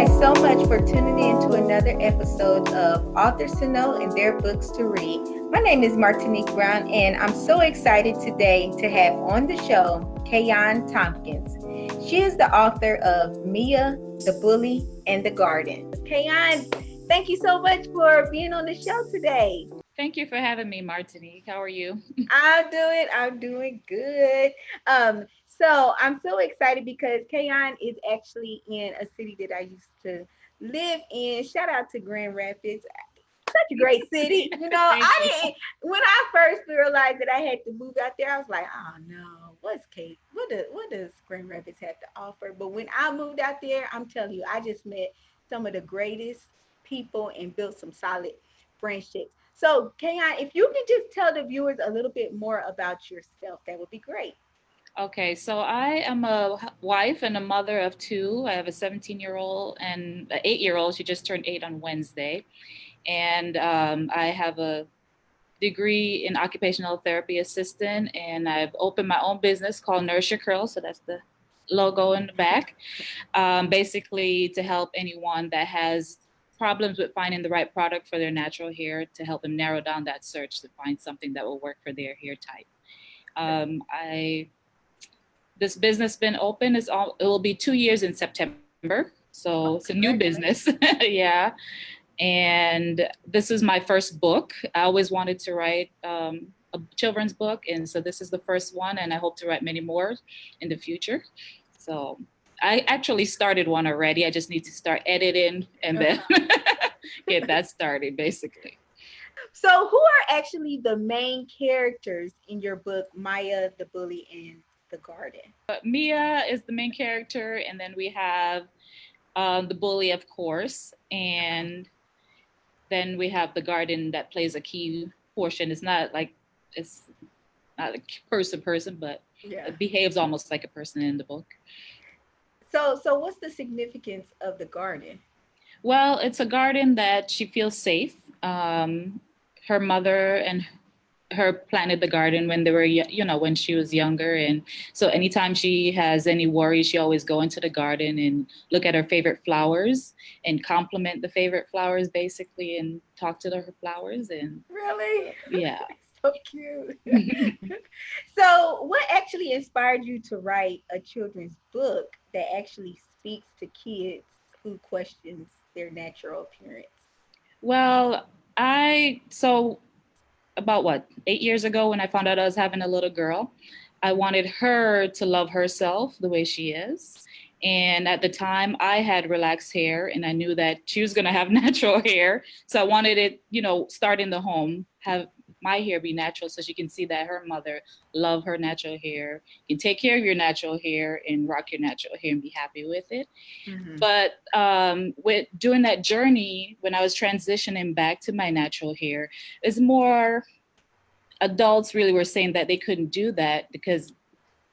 guys so much for tuning in to another episode of Authors to Know and Their Books to Read. My name is Martinique Brown, and I'm so excited today to have on the show Kayon Tompkins. She is the author of Mia, the Bully, and the Garden. Kayon, thank you so much for being on the show today. Thank you for having me, Martinique. How are you? I'm doing good. So I'm so excited because Kayon is actually in a city that I used to live in. Shout out to Grand Rapids. Such a great city. Thank you. When I first realized that I had to move out there, I was like, oh no, what's Kate? What does Grand Rapids have to offer? But when I moved out there, I'm telling you, I just met some of the greatest people and built some solid friendships. So, Kayon, if you could just tell the viewers a little bit more about yourself, that would be great. Okay, so I am a wife and a mother of two. I have a 17-year-old and an 8-year-old. She just turned 8 on Wednesday. And I have a degree in occupational therapy assistant, and I've opened my own business called Nourish Your Curls. So that's the logo in the back. Basically, to help anyone that has problems with finding the right product for their natural hair, to help them narrow down that search to find something that will work for their hair type. I This business been open it will be 2 years in September, so it's a new business. Yeah. And this is my first book. I always wanted to write a children's book, and so this is the first one, and I hope to write many more in the future. So I actually started one already. I just need to start editing and then get that started, basically. So, who are actually the main characters in your book, Maya, the Bully, and the Garden? Mia is the main character, and then we have the bully, of course, and then we have the garden that plays a key portion. It's not a person, but it behaves almost like a person in the book. So what's the significance of the garden? Well, it's a garden that she feels safe. Her mother and her planted the garden when they were, when she was younger. And so anytime she has any worries, she always go into the garden and look at her favorite flowers and compliment the favorite flowers, basically, and talk to her flowers. And really, yeah. So cute. So what actually inspired you to write a children's book that actually speaks to kids who questions their natural appearance? Well, so about 8 years ago, when I found out I was having a little girl, I wanted her to love herself the way she is. And at the time, I had relaxed hair, and I knew that she was going to have natural hair. So I wanted it, start in the home, have my hair be natural, so she can see that her mother love her natural hair, can take care of your natural hair and rock your natural hair and be happy with it. Mm-hmm. But with doing that journey, when I was transitioning back to my natural hair, it's more adults really were saying that they couldn't do that because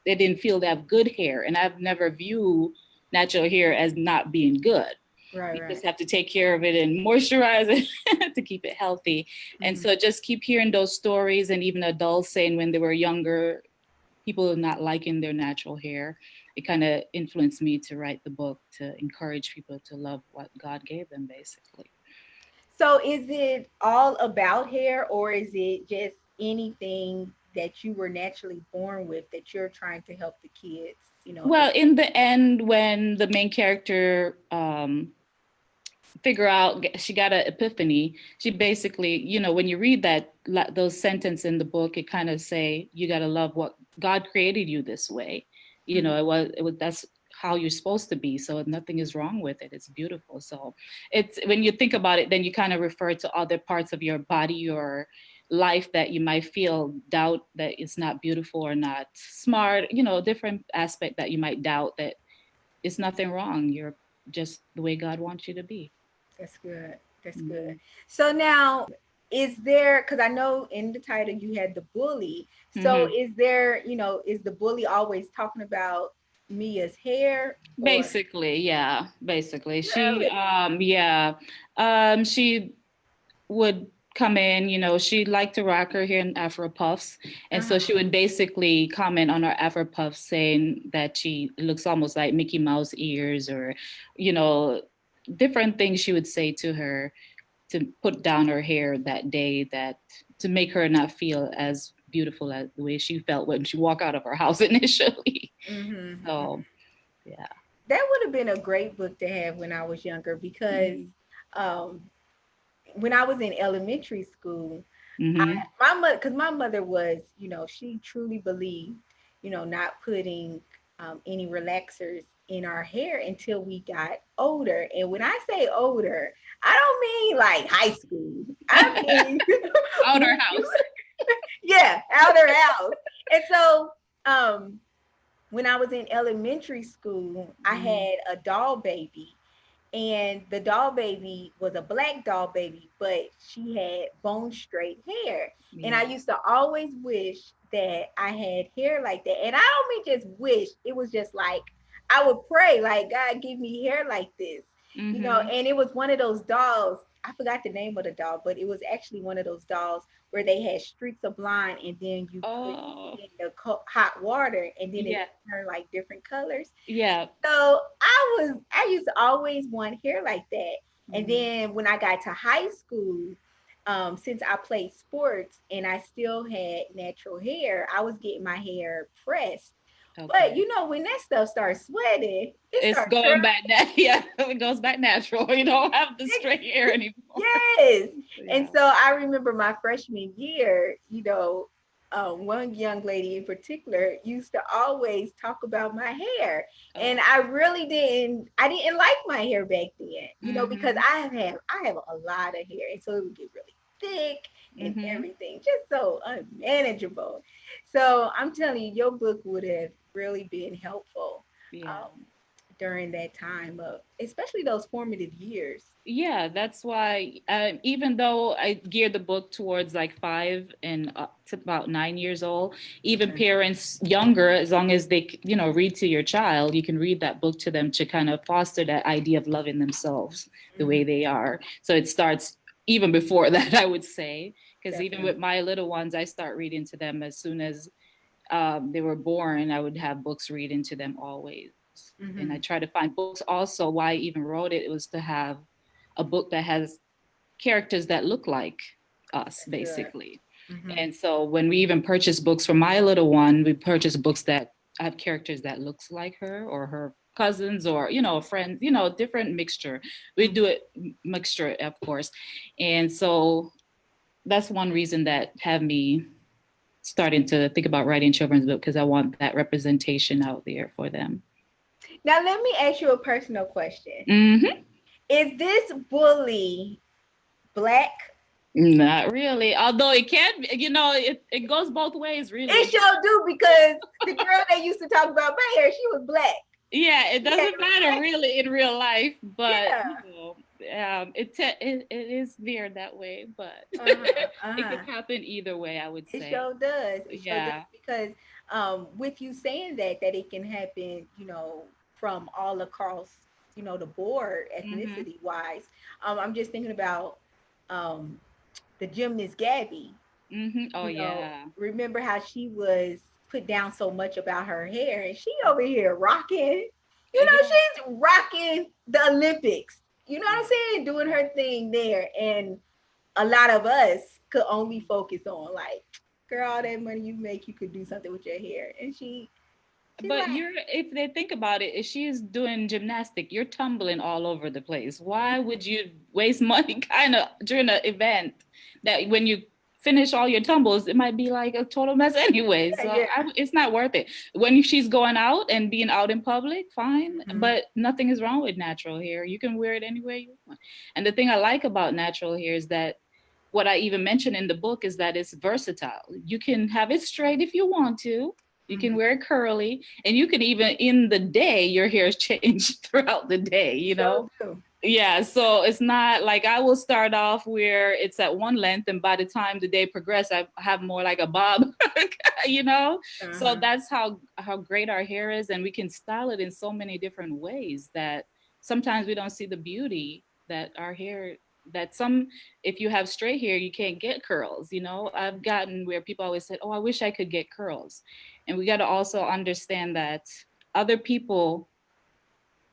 they didn't feel they have good hair. And I've never viewed natural hair as not being good. You just have to take care of it and moisturize it to keep it healthy. Mm-hmm. And so just keep hearing those stories, and even adults saying when they were younger, people not liking their natural hair. It kind of influenced me to write the book, to encourage people to love what God gave them, basically. So is it all about hair, or is it just anything that you were naturally born with that you're trying to help the kids? Well, in the end, when the main character figure out, she got an epiphany, she basically, when you read those sentences in the book, it kind of say you got to love what God created you this way. That's how you're supposed to be. So nothing is wrong with it. It's beautiful. So it's, when you think about it, then you kind of refer to other parts of your body or life that you might feel doubt that it's not beautiful or not smart, different aspect that you might doubt that it's nothing wrong. You're just the way God wants you to be. That's good. That's good. So now, is there, because I know in the title you had the bully. So is there, is the bully always talking about Mia's hair? Basically, yeah. Basically, really? She would come in, she liked to rock her hair in Afro puffs. And so she would basically comment on her Afro puffs, saying that she looks almost like Mickey Mouse ears, or, different things she would say to her to put down her hair that day, that to make her not feel as beautiful as the way she felt when she walked out of her house initially. Mm-hmm. So yeah. That would have been a great book to have when I was younger because Mm-hmm. um, when I was in elementary school, Mm-hmm. my mother, because my mother was, she truly believed, not putting any relaxers in our hair until we got older. And when I say older, I don't mean like high school. I mean, Outer when you, house. yeah, outer house. And so, um, when I was in elementary school, I Mm-hmm. had a doll baby, and the doll baby was a black doll baby, but she had bone straight hair. And I Yeah. used to always wish that I had hair like that. And I don't mean just wish, it was just like I would pray, like, God, give me hair like this, Mm-hmm. and it was one of those dolls. I forgot the name of the doll, but it was actually one of those dolls where they had streaks of line, and then you put Oh, it in the hot water, and then it yeah. turned like different colors. Yeah. So I used to always want hair like that. And Mm-hmm. then when I got to high school, since I played sports and I still had natural hair, I was getting my hair pressed. But Okay. when that stuff starts sweating, it It's starts going curling. back. Yeah, it goes back natural. You don't have the straight hair anymore. Yes. And Yeah. so I remember my freshman year, one young lady in particular used to always talk about my hair. And Oh. I didn't like my hair back then, because Mm-hmm. I have a lot of hair. And so it would get really thick and Mm-hmm. everything, just so unmanageable. So I'm telling you, your book would have really been helpful Yeah. um, during that time of, especially those formative years. Yeah, that's why even though I geared the book towards like 5 and up to about 9 years old, even Mhm. parents younger, as long as they, read to your child, you can read that book to them to kind of foster that idea of loving themselves the way Mhm. they are. So it starts even before that, I would say, because even with Definitely. my little ones, I start reading to them as soon as they were born. I would have books reading to them always. And I Hmm. try to find books also. Why I even wrote it was to have a book that has characters that look like us, That's good. basically. Hmm. And so when we even purchase books for my little one, we purchase books that have characters that looks like her or her cousins or friends, different mixture. We do Hmm. it mixture, of course. And so that's one reason that have me starting to think about writing children's book, because I want that representation out there for them. Now let me ask you a personal question. Mm-hmm. Is this bully black? Not really. Although it can be, it goes both ways, It really. sure do because the girl that used to talk about my hair, she was black. Yeah, it She had doesn't matter really in real life, but yeah. it is veered that way, but Uh-huh. it could Uh-huh. happen either way, I would It say. sure does. It sure does Yeah. because with you saying that it can happen, from all across, the board Mm-hmm. ethnicity wise. I'm just thinking about um the gymnast Gabby. Mm-hmm. Oh yeah. Remember how she was put down so much about her hair, and she over here rocking. Yeah. She's rocking the Olympics. You know what I'm Yeah. saying? Doing her thing there, and a lot of us could only focus on like, girl, all that money you make, you could do something with your hair. And she's But like, if they think about it, if she's doing gymnastic, you're tumbling all over the place. Why would you waste money kind of during an event that when you finish all your tumbles, it might be like a total mess anyway. yeah, So yeah. it's not worth it. When she's going out and being out in public, fine, Hmm. but nothing is wrong with natural hair. You can wear it any way you want. And the thing I like about natural hair is that what I even mentioned in the book is that it's versatile. You can have it straight if you want to. You can Hmm. wear it curly, and you can even in the day your hair is changed throughout the day. Show do. Yeah. So it's not like I will start off where it's at one length, and by the time the day progresses, I have more like a bob. So Uh-huh. that's how great our hair is, and we can style it in so many different ways that sometimes we don't see the beauty that our hair that some if you have straight hair you can't get curls. I've gotten where people always said, oh, I wish I could get curls, and we got to also understand that other people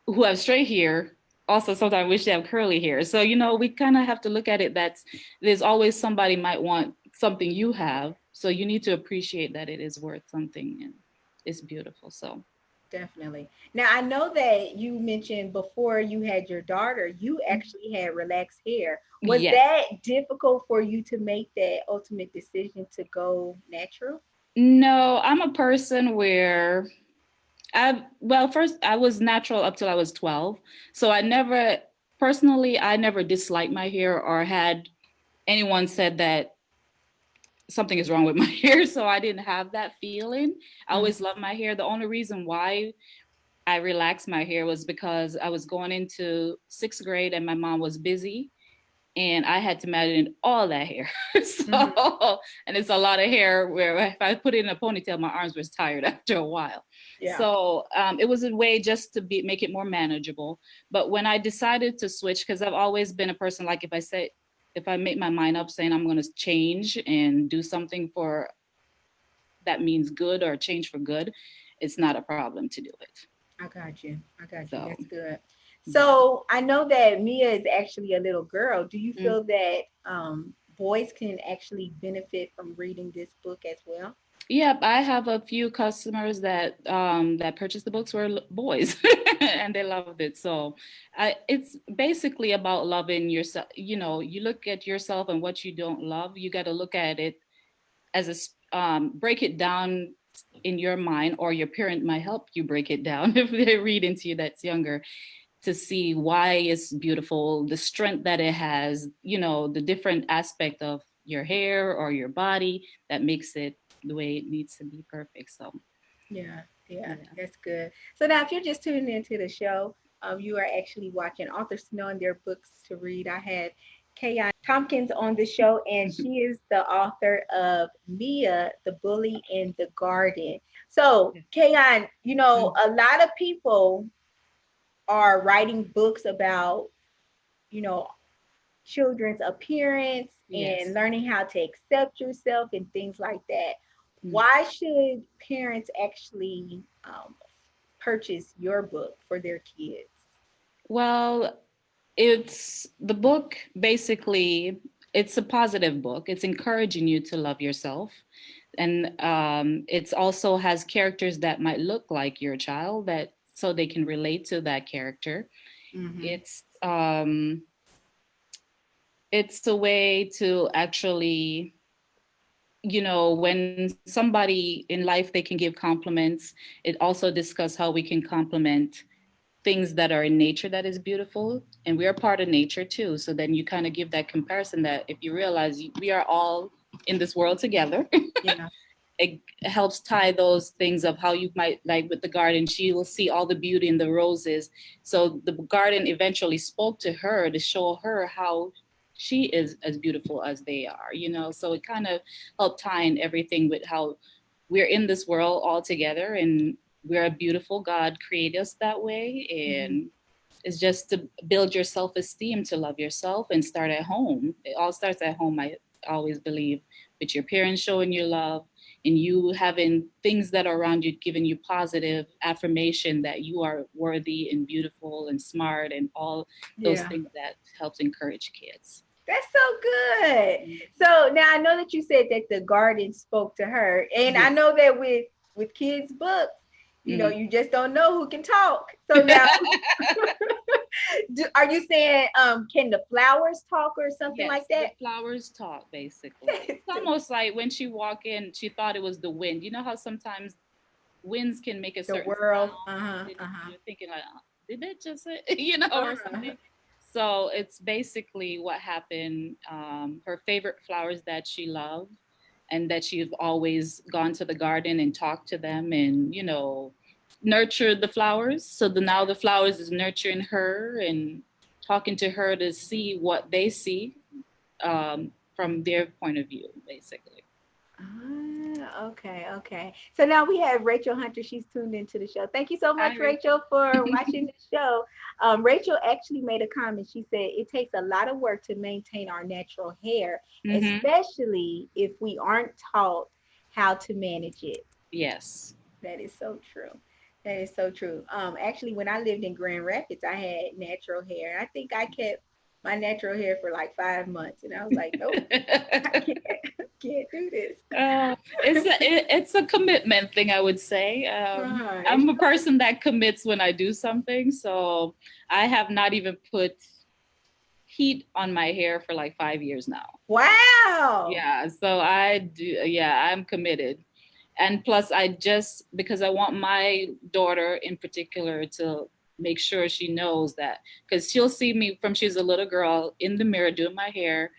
who have straight hair also sometimes wish they have curly hair. So, we kind of have to look at it that's there's always somebody might want something you have. So you need to appreciate that it is worth something and it's beautiful. So, Definitely. Now, I know that you mentioned before you had your daughter, you actually had relaxed hair. Was yes. that difficult for you to make that ultimate decision to go natural? No, I'm a person where first I was natural up till I was 12. So I never disliked my hair or had anyone said that something is wrong with my hair. So I didn't have that feeling. I Mm, always loved my hair. The only reason why I relaxed my hair was because I was going into sixth grade and my mom was busy and I had to manage all that hair. mhm. And it's a lot of hair where if I put it in a ponytail, my arms was tired after a while. Yeah. So it was a way just to make it more manageable. But when I decided to switch, because I've always been a person like if I make my mind up saying I'm going to change and do something for that means good or change for good, it's not a problem to do it. I got you. I got you. So That's good. yeah. So I know that Mia is actually a little girl. Do you Mm. feel that boys can actually benefit from reading this book as well? Yep, I have a few customers that purchased the books were boys, and they loved it. So, it's basically about loving yourself. You look at yourself and what you don't love. You got to look at it as break it down in your mind, or your parent might help you break it down if they read into you that's younger to see why it's beautiful, the strength that it has, the different aspect of your hair or your body that makes it the way it needs to be perfect. So, Yeah, yeah, yeah. that's good. So now, if you're just tuning into the show, you are actually watching authors to know and their books to read. I had Kayon Tompkins on the show, and she is the author of Mia, the Bully in the Garden. So, Kayon, Mm. a lot of people are writing books about, you know, children's appearance and Yes. learning how to accept yourself and things like that. Mm. Why should parents actually purchase your book for their kids? Well, it's the book basically, it's a positive book. It's encouraging you to love yourself. And it's also has characters that might look like your child that so they can relate to that character. Mm-hmm. It's it's a way to actually, when somebody in life they can give compliments, it also discuss how we can compliment things that are in nature that is beautiful, and we are part of nature too. So then you kind of give that comparison that if you realize we are all in this world together, Yeah. it helps tie those things of how you might like with the garden. She will see all the beauty in the roses. So the garden eventually spoke to her to show her how she is as beautiful as they are. So it kind of helped tie in everything with how we're in this world all together and we're a beautiful. God created us that way. Mm-hmm. And it's just to build your self-esteem, to love yourself and start at home. It all starts at home, I always believe, with your parents showing you love and you having things that are around you giving you positive affirmation that you are worthy and beautiful and smart and all those Yeah. things that helps encourage kids. That's so good. So now I know that you said that the garden spoke to her, and I Yes. know that with kids' books, Mm. you just don't know who can talk. So now, are you saying can the flowers talk or something like Yes, the that? flowers talk basically. It's almost like when she walked in, she thought it was the wind. You know how sometimes winds can make a The certain world. sound, Uh-huh. and Uh-huh. you're thinking like, did it just say, or Uh-huh. something. So it's basically what happened. Her favorite flowers that she loved, and that she's always gone to the garden and talked to them, and nurtured the flowers. So now the flowers is nurturing her and talking to her to see what they see from their point of view, basically. Ah, okay, okay. So now we have Rachel Hunter. She's tuned into the show. Thank you so much, Hi, Rachel. Rachel, for watching the show. Rachel actually made a comment. She said it takes a lot of work to maintain our natural hair, Mm-hmm. especially if we aren't taught how to manage it. Yes. That is so true. That is so true. Actually, when I lived in Grand Rapids, I had natural hair. I think I kept my natural hair for like 5 months, and I was like, nope, I can't, can't do this. It's a commitment thing, I would say. It's I'm a person that commits when I do something, so I have not even put heat on my hair for like 5 years now. wow. Yeah, so I do. Yeah, I'm committed. And plus, I just because I want my daughter in particular to make sure she knows that because she'll see me from she's a little girl in the mirror doing my hair,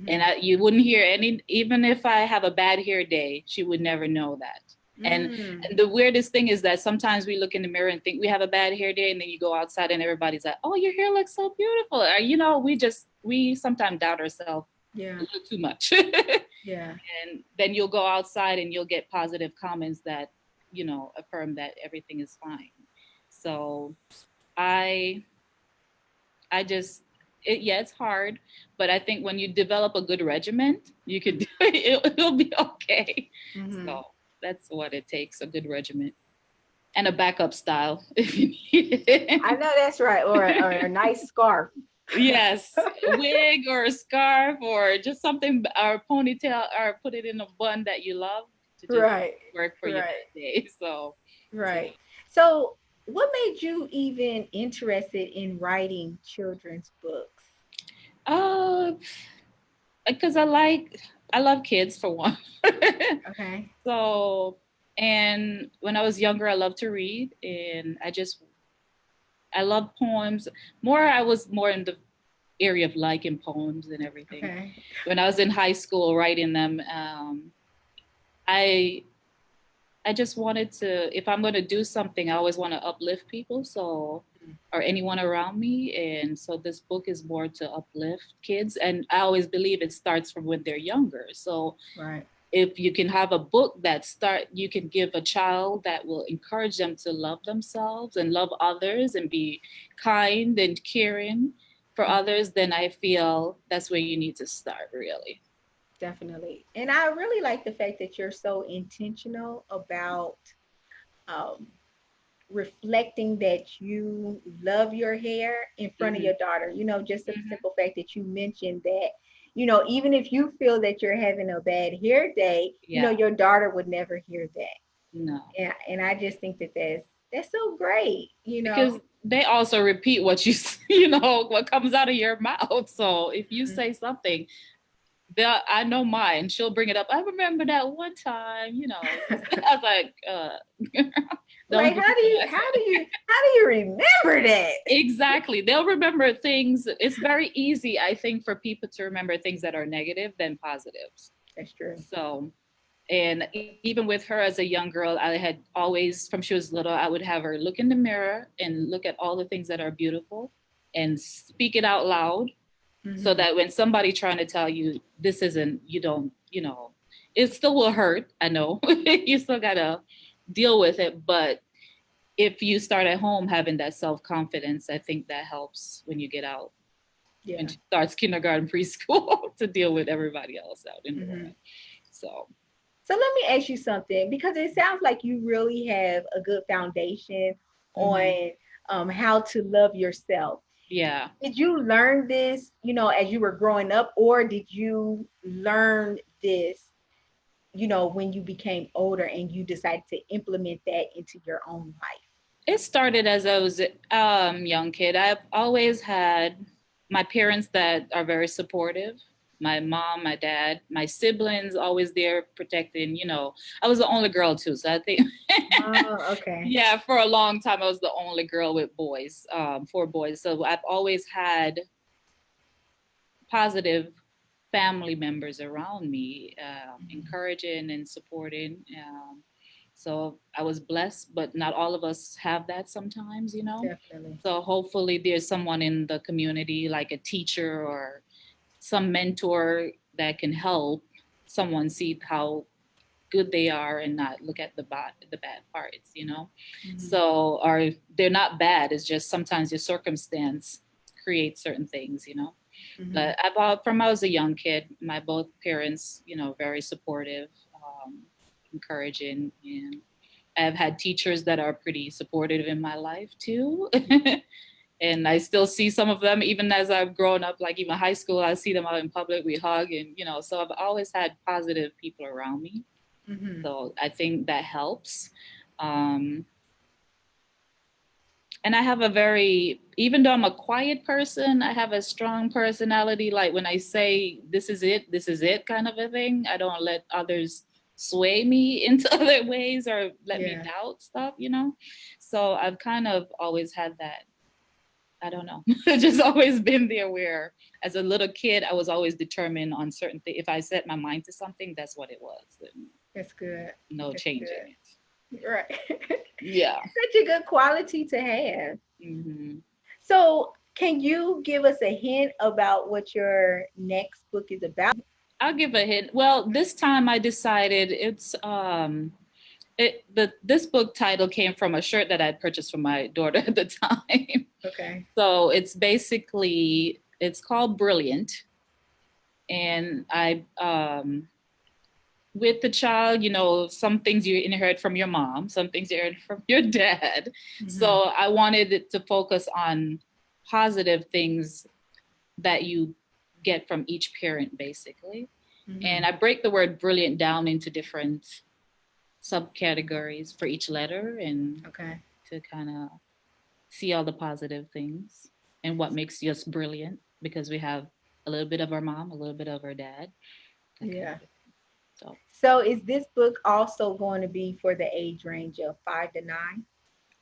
and Mm-hmm. you wouldn't hear any, even if I have a bad hair day, she would never know that. And Mm. the weirdest thing is that sometimes we look in the mirror and think we have a bad hair day, and then you go outside and everybody's like, "Oh, your hair looks so beautiful." Or, we sometimes doubt ourselves a Yeah. little too much. Yeah. And then you'll go outside and you'll get positive comments that affirm that everything is fine. So I I just yeah, it's hard, but I think when you develop a good regiment, you could do it. It'll be okay. Mm-hmm. So that's what it takes, a good regiment and a backup style if you need it. I know that's right. Or a nice scarf. Yes, a wig or a scarf or just something, or a ponytail, or put it in a bun that you love to just Right. work for your Right. bad day. So Right. So, what made you even interested in writing children's books? uh, because I love kids for one. Okay. So, and when I was younger, I loved to read, and I love poems. I was more in the area of liking poems and everything. Okay. When I was in high school writing them, I I just wanted to, if I'm going to do something, I always want to uplift people. So, or anyone around me. And so this book is more to uplift kids. And I always believe it starts from when they're younger. So Right. if you can have a book you can give a child that will encourage them to love themselves and love others and be kind and caring for others, then I feel that's where you need to start, really. Definitely. And I really like the fact that you're so intentional about um, reflecting that you love your hair in front of Hmm. your daughter. Just the Hmm. simple fact that you mentioned that, even if you feel that you're having a bad hair day, Yeah, your daughter would never hear that. no. And I just think that that's so great. Because they also repeat what what comes out of your mouth. So if you Mhm. say something, I know mine. She'll bring it up. I remember that one time. I was like, don't Like, repeat what I said. how do you remember that? Exactly. They'll remember things. It's very easy, I think, for people to remember things that are negative than positives. That's true. So, and even with her as a young girl, I had always, from she was little, I would have her look in the mirror and look at all the things that are beautiful and speak it out loud, so Hmm. that when somebody trying to tell you this isn't, you don't, it still will hurt. I know you still gotta deal with it, but if you start at home having that self confidence, I think that helps when you get out and Yeah. starts kindergarten, preschool to deal with everybody else out in the world. Hmm. So So let me ask you something, because it sounds like you really have a good foundation mhm. on how to love yourself. Yeah. Did you learn this, as you were growing up, or did you learn this, when you became older and you decided to implement that into your own life? It started as I was a young kid. I've always had my parents that are very supportive. My mom, my dad, my siblings always there protecting. I was the only girl too, so I think Oh, okay. yeah, for a long time I was the only girl with boys, four boys. So I've always had positive family members around me, Mhm. encouraging and supporting. So I was blessed, but not all of us have that sometimes. Definitely. So hopefully there's someone in the community, like a teacher or some mentor, that can help someone see how good they are and not look at the bad parts. Hmm. So, or they're not bad. It's just sometimes your circumstance creates certain things. Hmm. But from I was a young kid, my both parents, very supportive, encouraging, and I've had teachers that are pretty supportive in my life too. And I still see some of them even as I've grown up, like even high school, I see them out in public, we hug, and so I've always had positive people around me. Mm-hmm. So I think that helps. Um, and I have a very, even though I'm a quiet person, I have a strong personality. Like when I say this is it kind of a thing. I don't let others sway me into other ways or let me Yeah. doubt stuff. So I've kind of always had that. I don't know. Just always been there where as a little kid, I was always determined on certain things. If I set my mind to something, that's what it was. And That's good. no That's changing good. it. Right. Yeah. Such a good quality to have. Hmm. So, can you give us a hint about what your next book is about? I'll give a hint. Well, this time I decided this book title came from a shirt that I'd purchased for my daughter at the time. Okay. So it's called Brilliant. And I with the child, some things you inherit from your mom, some things you inherit from your dad. Mm-hmm. So I wanted it to focus on positive things that you get from each parent, basically. Mm-hmm. And I break the word brilliant down into different subcategories for each letter and Okay. to kind of see all the positive things and what makes us brilliant because we have a little bit of our mom, a little bit of our dad, that kind of Yeah. thing. So So, is this book also going to be for the age range of 5 to 9?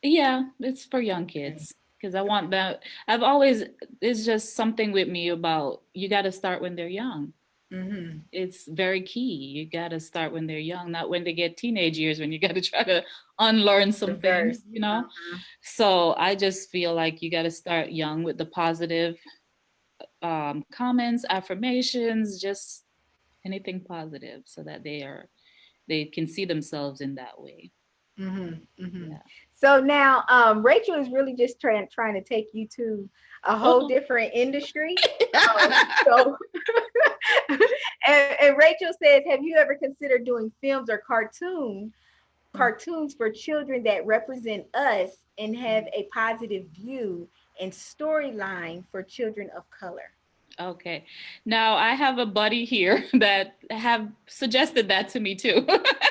yeah, it's for young Okay. kids because I want that. I've always, it's just something with me about you got to start when they're young. Mm-hmm. It's very key. You got to start when they're young, not when they get teenage years when you got to try to unlearn some Reverse. things. Uh-huh. So I just feel like you got to start young with the positive comments, affirmations, just anything positive so that they can see themselves in that way. Mm-hmm. Mm-hmm. Yeah. So now, Rachel is really just trying to take you to a whole Oh. different industry. So, and Rachel says, have you ever considered doing films or cartoons for children that represent us and have a positive view and storyline for children of color? Okay. Now I have a buddy here that have suggested that to me too.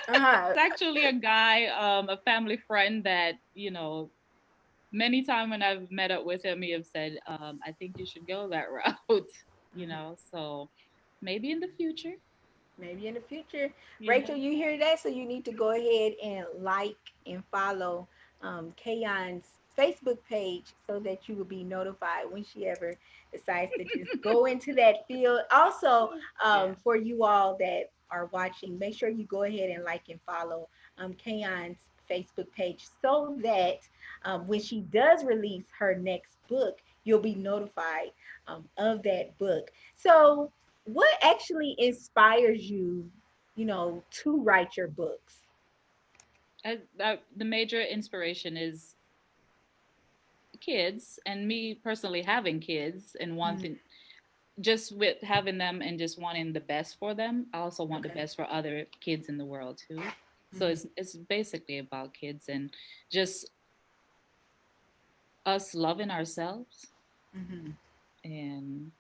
Uh-huh. It's actually a guy, a family friend that, many times when I've met up with him, he have said, I think you should go that route. So maybe in the future. Maybe in the future. Yeah. Rachel, you hear that? So you need to go ahead and like and follow Kayon's Facebook page so that you will be notified when she ever decides to just go into that field. Also, Yeah. for you all that are watching, make sure you go ahead and like and follow Kayon's Facebook page so that when she does release her next book, you'll be notified of that book. So, what actually inspires you, to write your books? The major inspiration is kids and me personally having kids and Mm, wanting just with having them and just wanting the best for them. I also want the okay. best for other kids in the world too. So Hmm. it's basically about kids and just us loving ourselves Hmm. and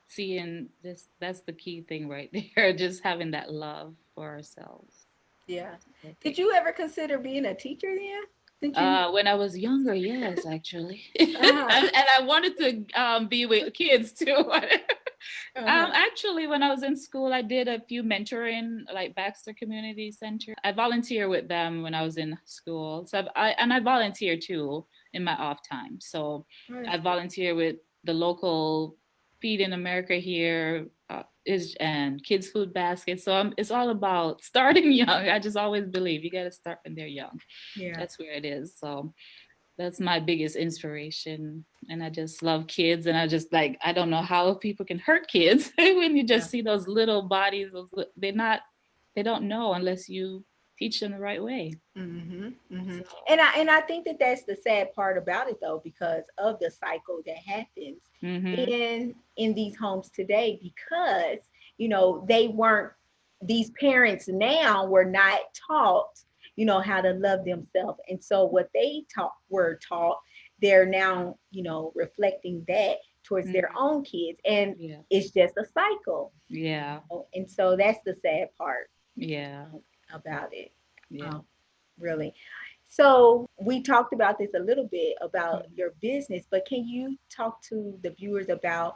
seeing this. That's the key thing right there. Just having that love for ourselves. Yeah. I Did think. you ever consider being a teacher then? Since you, When I was younger, yes, actually, uh-huh, and I wanted to be with kids too. uh-huh, Actually, when I was in school, I did a few mentoring, like Baxter Community Center. I volunteer with them when I was in school. So I volunteer too in my off time. So oh, I that's good. volunteer with the local Feed in America here is and Kids Food Basket. So it's all about starting young. I just always believe you got to start when they're young. Yeah, That's where it is. So that's my biggest inspiration. And I just love kids. And I just like, I don't know how people can hurt kids when you yeah. just see those little bodies. They don't know unless you teach them the right way. Mm-hmm, mm-hmm. So, And I think that that's the sad part about it though, because of the cycle that happens mm-hmm, in these homes today, because they weren't these parents now were not taught how to love themselves. And so what they were taught, they're now, reflecting that towards their Mhm. own kids. And Yeah. it's just a cycle. Yeah. And so that's the sad part Yeah. about it. Yeah. Um, really. So we talked about this a little bit about Mhm. your business, but can you talk to the viewers about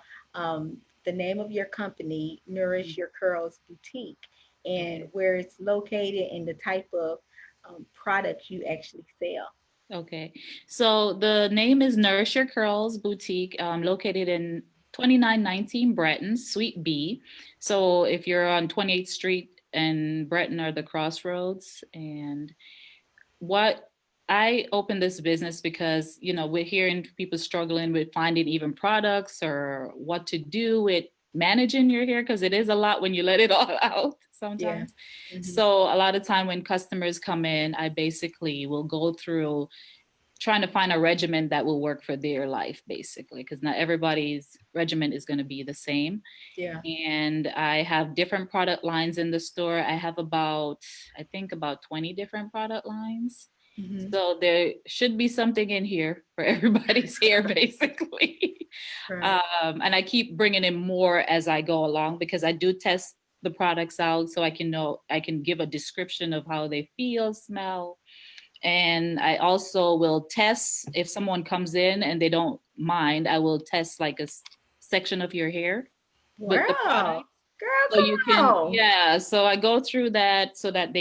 the name of your company, Nourish Mhm. Your Curls Boutique, and Okay. where it's located and the type of products you actually sell? Okay. So the name is Nourish Your Curls Boutique, located in 2919 Breton, Suite B. So if you're on 28th Street and Breton are the crossroads, and what I opened this business because, we're hearing people struggling with finding even products or what to do with managing your hair because it is a lot when you let it all out Yeah. sometimes. Hmm. So a lot of time when customers come in, I basically will go through trying to find a regimen that will work for their life basically because not everybody's regimen is going to be the same. Yeah. And I have different product lines in the store. I have I think about 20 different product lines. Hmm. So there should be something in here for everybody's hair, basically. Right. And I keep bringing in more as I go along because I do test the products out so I can give a description of how they feel, smell. And I also will test if someone comes in and they don't mind, I will test like section of your hair with the Wow. product. Girl, So you come can, on. yeah. So I go through that so that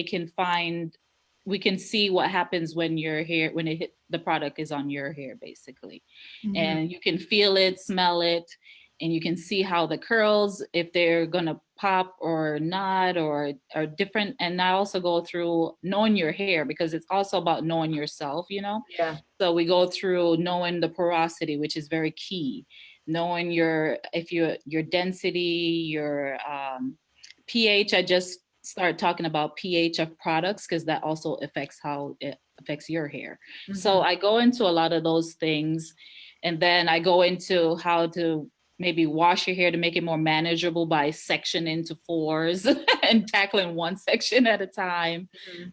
we can see what happens when your hair, when the product is on your hair, basically. Hmm. And you can feel it, smell it, and you can see how the curls, if they're gonna pop or not, or are different. And I also go through knowing your hair because it's also about knowing yourself. Yeah. So we go through knowing the porosity, which is very key, knowing your density, your pH. I just start talking about pH of products because that also affects how it affects your hair. So Hmm. I go into a lot of those things, and then I go into how to maybe wash your hair to make it more manageable by section into fours and tackling one section at a time,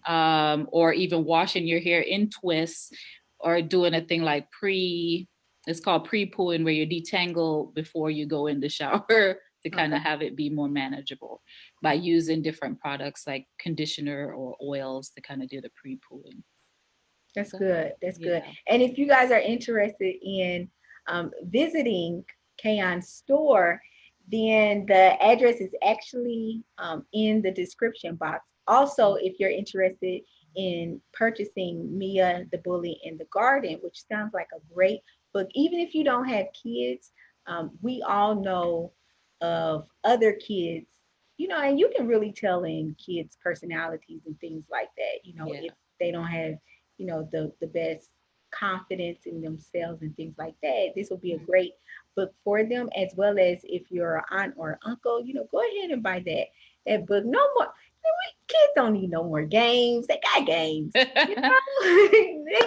Hmm. or even washing your hair in twists, or doing a thing like it's called pre-pooling, where you detangle before you go in the shower to kind Okay. of have it be more manageable by using different products like conditioner or oils to kind of do the pre-pooling. That's So good. That's good. yeah. And if you guys are interested in visiting Kayon's store, then the address is actually in the description box. Also, if you're interested in purchasing Mia, the Bully in the Garden, which sounds like a great book, even if you don't have kids, we all know of other kids, and you can really tell in kids' personalities and things like that, Yeah. if they don't have the best confidence in themselves and things like that. This will be a Mhm. great book for them, as well as if you're an aunt or uncle, go ahead and buy that book. No more. Kids don't need no more games. They got games. They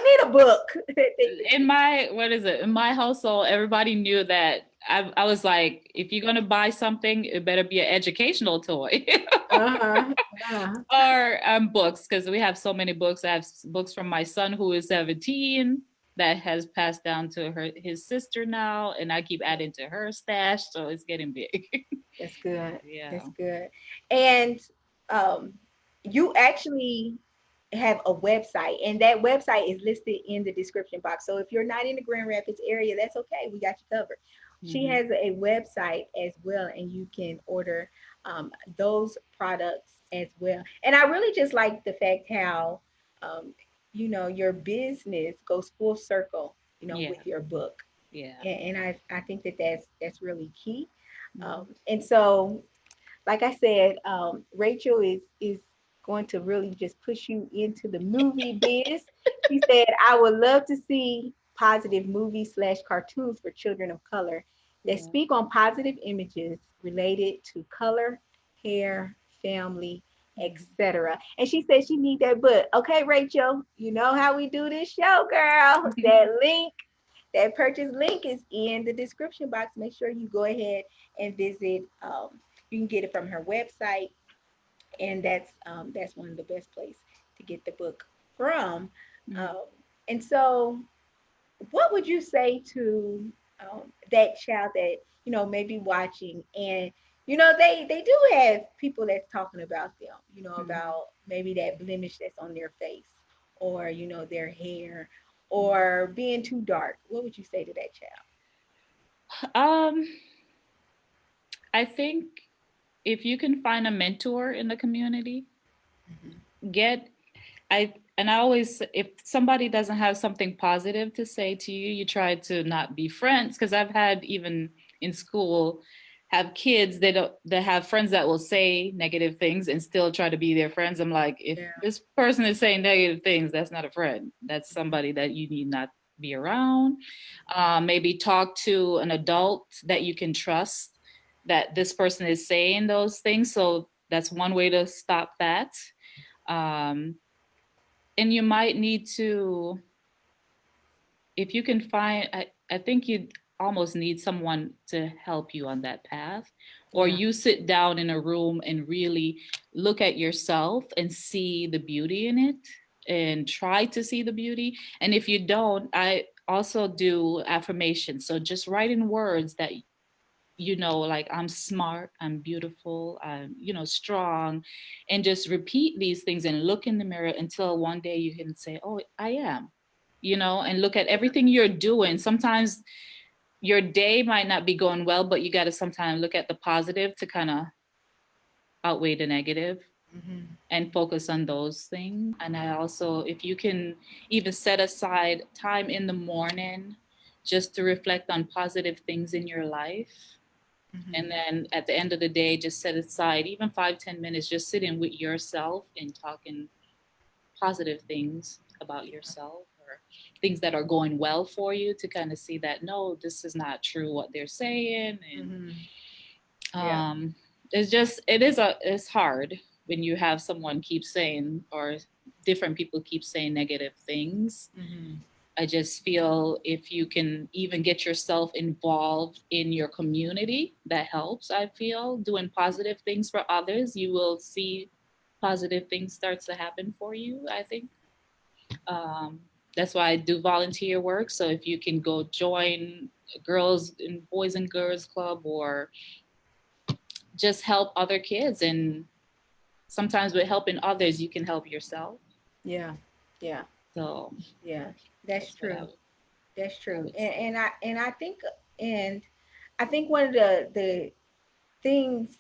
need a book that they can In read. my what is it in my household, everybody knew that I was like, if you're gonna buy something, it better be an educational toy. Uh-huh. Uh-huh. Or books, because we have so many books. I have books from my son who is 17 that has passed down to his sister now, and I keep adding to her stash, so it's getting big. That's good. Yeah. That's good. And um, you actually have a website, and that website is listed in the description box. So if you're not in the Grand Rapids area, that's okay. We got you covered. She Hmm. has a website as well, and you can order those products as well. And I really just like the fact how, um, your business goes full circle, Yeah. with your book. Yeah. And I think that that's really key. Hmm. And so, like I said, Rachel is going to really just push you into the movie biz. She said, "I would love to see positive movies slash cartoons for children of color that Yeah. speak on positive images related to color, hair, family, Hmm. etc." And she said she need that book. Okay, Rachel, you know how we do this show, girl. That purchase link is in the description box. Make sure you go ahead and visit. You can get it from her website, and that's one of the best places to get the book from. Mhm. Um, and so, what would you say to that child that maybe watching, and they do have people that's talking about them, Mhm. about maybe that blemish that's on their face, or their hair, Mhm. or being too dark. What would you say to that child? Um, I think if you can find a mentor in the community, Hmm. get I always, if somebody doesn't have something positive to say to you, you try to not be friends, because I've had, even in school, have kids that have friends that will say negative things and still try to be their friends. I'm like, if Yeah. this person is saying negative things, that's not a friend. That's somebody that you need not be around. Maybe talk to an adult that you can trust, that this person is saying those things. So that's one way to stop that. Um, and you might need to, if you can find, I think you almost need someone to help you on that path, or Yeah. you sit down in a room and really look at yourself and see the beauty in it, and try to see the beauty. And if you don't, I also do affirmations, so just write in words that, like, I'm smart, I'm beautiful, I'm, strong, and just repeat these things and look in the mirror until one day you can say, oh, I am, and look at everything you're doing. Sometimes your day might not be going well, but you got to sometimes look at the positive to kind of outweigh the negative, Hmm. and focus on those things. And I also, if you can even set aside time in the morning just to reflect on positive things in your life, and Hmm. then at the end of the day, just set aside even 5-10 minutes, just sitting with yourself and talking positive things about yourself, or things that are going well for you, to kind of see that, no, this is not true what they're saying. And Hmm. Yeah. um it's hard when you have someone keep saying, or different people keep saying negative things. Hmm. I just feel if you can even get yourself involved in your community, that helps. I feel doing positive things for others, you will see positive things start to happen for you, I think. Um, that's why I do volunteer work. So if you can go join girls and boys and girls club, or just help other kids, and sometimes with helping others, you can help yourself. Yeah. Yeah. So Yeah. That's that's what true. That's I true. would And say. I think one of the things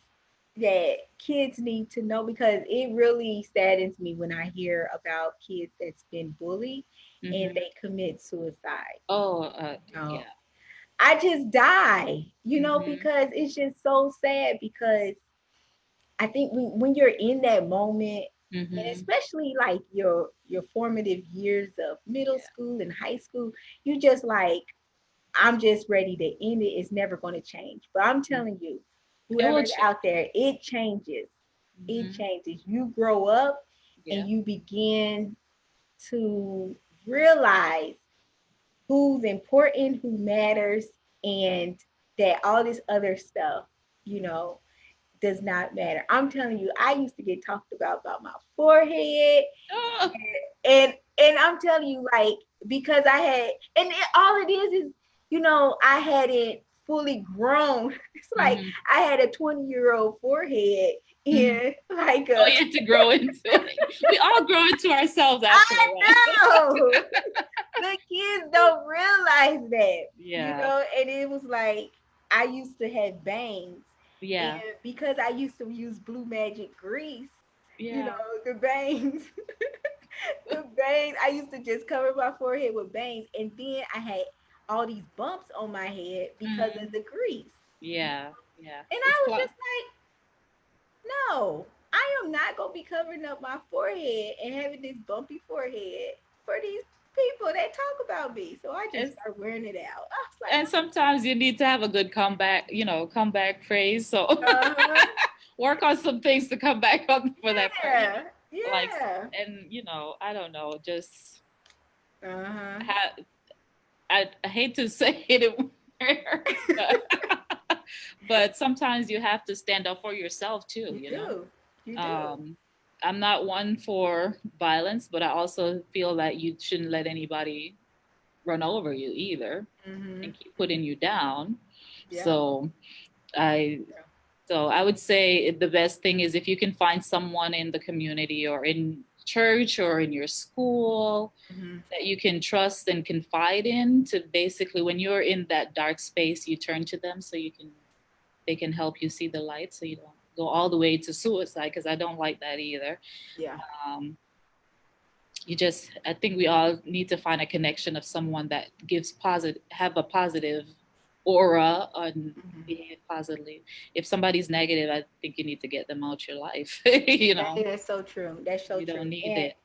that kids need to know, because it really saddens me when I hear about kids that's been bullied and Hmm. they commit suicide. Oh, No. yeah. I just die, Hmm. because it's just so sad, because I think when you're in that moment, and Hmm. especially like your formative years of middle Yeah. school and high school, you just like, I'm just ready to end it. It's never going to change. But I'm telling you, It will whoever's change. out there, it changes. It Hmm. changes. You grow up and Yeah. you begin to realize who's important, who matters, and that all this other stuff, you know, does not matter. I'm telling you, I used to get talked about my forehead, Oh. and I'm telling you, like, because I had, and all it is, I hadn't fully grown. It's like Hmm. I had a 20-year-old forehead, Hmm. and like Oh, you have to grow into it. We all grow into ourselves after a while. I know the kids don't realize that, Yeah. and it was like I used to have bangs, and Yeah. because I used to use Blue Magic grease, you know, Yeah. the bangs, the bangs. I used to just cover my forehead with bangs, and then I had all these bumps on my head because of Hmm. the grease. Yeah. Yeah. And It's I was close. just like, no, I am not gonna be covering up my forehead and having this bumpy forehead for these people that talk about me. So I just It's, started wearing it out. I was like, and sometimes you need to have a good comeback, comeback phrase. So uh-huh, work on some things to come back on for that part. yeah, Like, yeah, and I don't know, just uh-huh. I hate to say it hurts, but sometimes you have to stand up for yourself too, You do, you do. Um, I'm not one for violence, but I also feel that you shouldn't let anybody run over you either Mm-hmm. and keep putting you down. Yeah. So I Yeah. so I would say the best thing is if you can find someone in the community or in church or in your school Mm-hmm. that you can trust and confide in, to basically when you're in that dark space, you turn to them so they can help you see the light so you don't go all the way to suicide, because I don't like that either. Yeah. Um, I think we all need to find a connection of someone that gives positive, have a positive aura and Mm-hmm. behave positively. If somebody's negative, I think you need to get them out your life. You know, That's so true. That's so you don't true. need And it.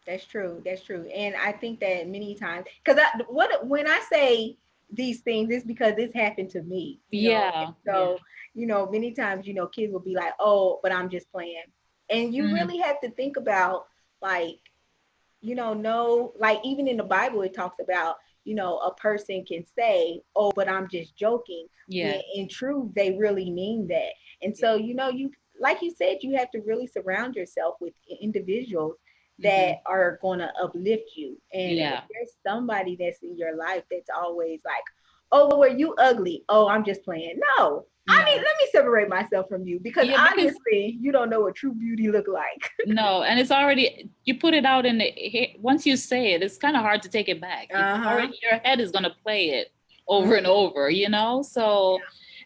that's true. That's true. And I think that many times, because when I say these things, it's because this happened to me, And Yeah, yeah. so, many times, kids will be like, "Oh, but I'm just playing," and you Mm, really have to think about, like, no, like even in the Bible, it talks about, a person can say, "Oh, but I'm just joking," when yeah, in truth, they really mean that. And yeah. so, like you said, you have to really surround yourself with individuals Hmm. that are going to uplift you. And if Yeah. there's somebody that's in your life that's always like, "Oh, were you ugly? Oh, I'm just playing." No, No. let me separate myself from you, because Yeah, because obviously you don't know what true beauty look like. no, and it's already you put it out in once you say it, it's kind of hard to take it back. It's Uh-huh. already your head is gonna play it over and Mhm. over, you know? So,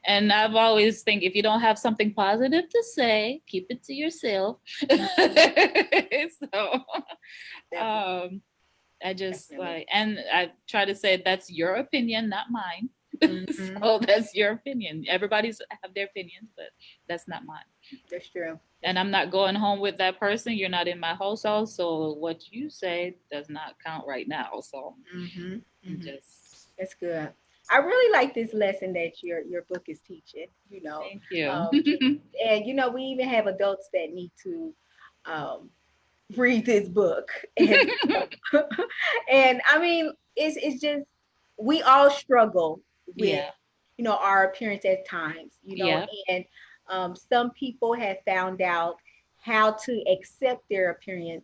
and I've always think if you don't have something positive to say, keep it to yourself. Mhm. So, Definitely. um, I just Definitely. like, and I try to say that's your opinion, not mine. Hmm. So that's your opinion. Everybody's have their opinions, but that's not mine. That's true. And That's I'm true. not going home with that person. You're not in my household, so what you say does not count right now. So Hmm. Hmm. just That's good. I really like this lesson that your book is teaching. thank you. Just and we even have adults that need to um, read this book, and and I mean, it's just we all struggle with Yeah, our appearance at times, yeah, and some people have found out how to accept their hmm,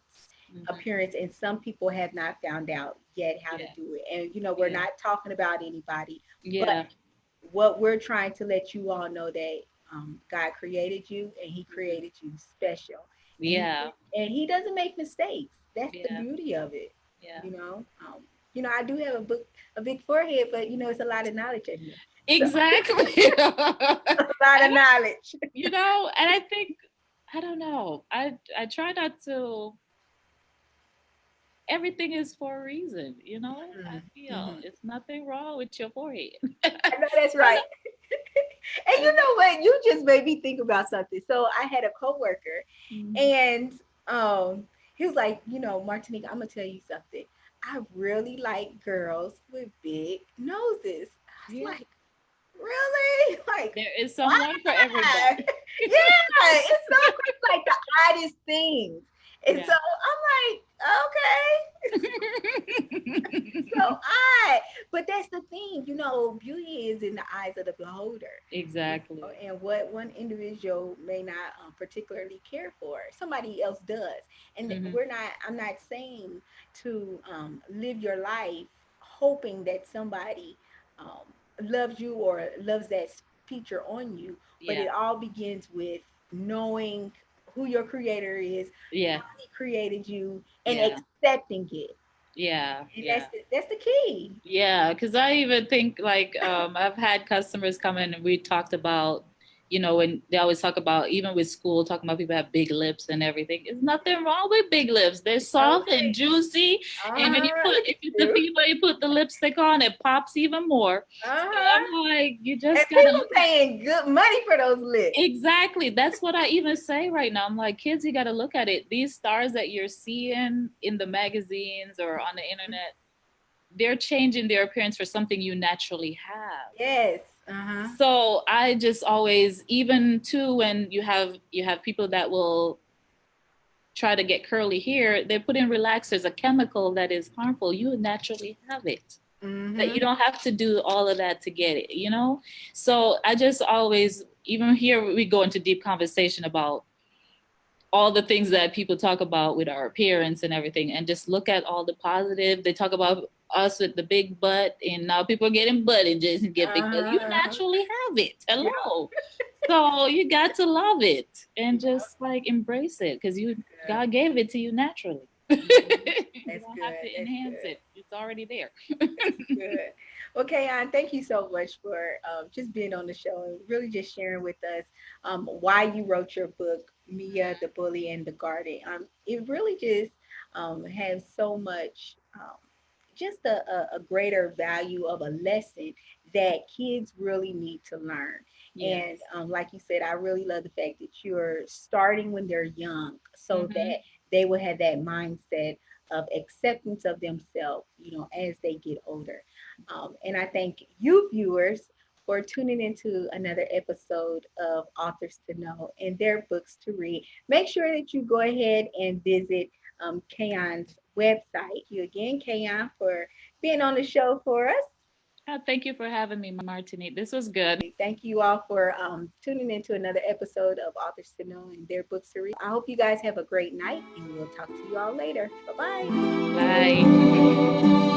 appearance, and some people have not found out yet how to yeah, do it. And we're yeah, not talking about anybody, but yeah, what we're trying to let you all know that God created you, and He mhm, created you special, and yeah, He doesn't make mistakes. That's the yeah, beauty of it. yeah. I do have a big forehead, but it's a lot of knowledge in here. So Exactly. a lot of knowledge. And I think I don't know. I try not to. Everything is for a reason, I feel Mm-hmm. it's nothing wrong with your forehead. I know that's I right. And you know. know what? You just made me think about something. So I had a coworker, Mhm. and he was like, Martinique, I'm gonna tell you something. I really like girls with big noses. I was Yeah, like, really? Like, there is why? someone for everybody. Yeah, it's so crazy, like the oddest things. And so Yeah. I'm like, okay. So odd. But that's the thing, beauty is in the eyes of the beholder. Exactly. And what one individual may not particularly care for, somebody else does. And Hmm. I'm not saying to live your life hoping that somebody um, loves you or loves that feature on you, but Yeah. it all begins with knowing who your creator is, Yeah. how he created you, and Yeah. accepting it. Yeah. And Yeah. that's the key. Yeah, because I even think like I've had customers come in and we talked about, when they always talk about even with school, talking about people have big lips and everything. There's nothing wrong with big lips. They're soft and Okay. juicy. And when you put Look if at it's the you. female, you put the lipstick on, it pops even more. So Uh-huh. I'm like, you And just gotta people look at paying good money for those lips. exactly. That's what I even say right now. I'm like, kids, you gotta look at it. These stars that you're seeing in the magazines or on the internet, they're changing their appearance for something you naturally have. Yes. Uh-huh. So I just always, even too, when you have people that will try to get curly hair, they put in relaxers, a chemical that is harmful. You naturally have it. That you Mm-hmm. don't have to do all of that to get it. So I just always, even here we go into deep conversation about all the things that people talk about with our appearance and everything, and just look at all the positive. They talk about us with the big butt, and now people are getting butt and just get big butt. You naturally have it. Hello. So you got to love it and just like embrace it because God gave it to you naturally. You don't have to enhance it. It's already there. Good. Okay, thank you so much for just being on the show and really just sharing with us why you wrote your book, Mia, the Bully and the Garden. It really just has so much, just a greater value of a lesson that kids really need to learn. And Yes. like you said, I really love the fact that you're starting when they're young so Mm-hmm. that they will have that mindset of acceptance of themselves, as they get older. And I thank you, viewers, for tuning into another episode of Authors to Know and Their Books to Read. Make sure that you go ahead and visit Kayon's website. You again, Kayon, for being on the show for us. Thank you for having me, Martinique. This was good. Thank you all for tuning into another episode of Authors to Know and Their Books to Read. I hope you guys have a great night, and we'll talk to you all later. Bye bye. Bye.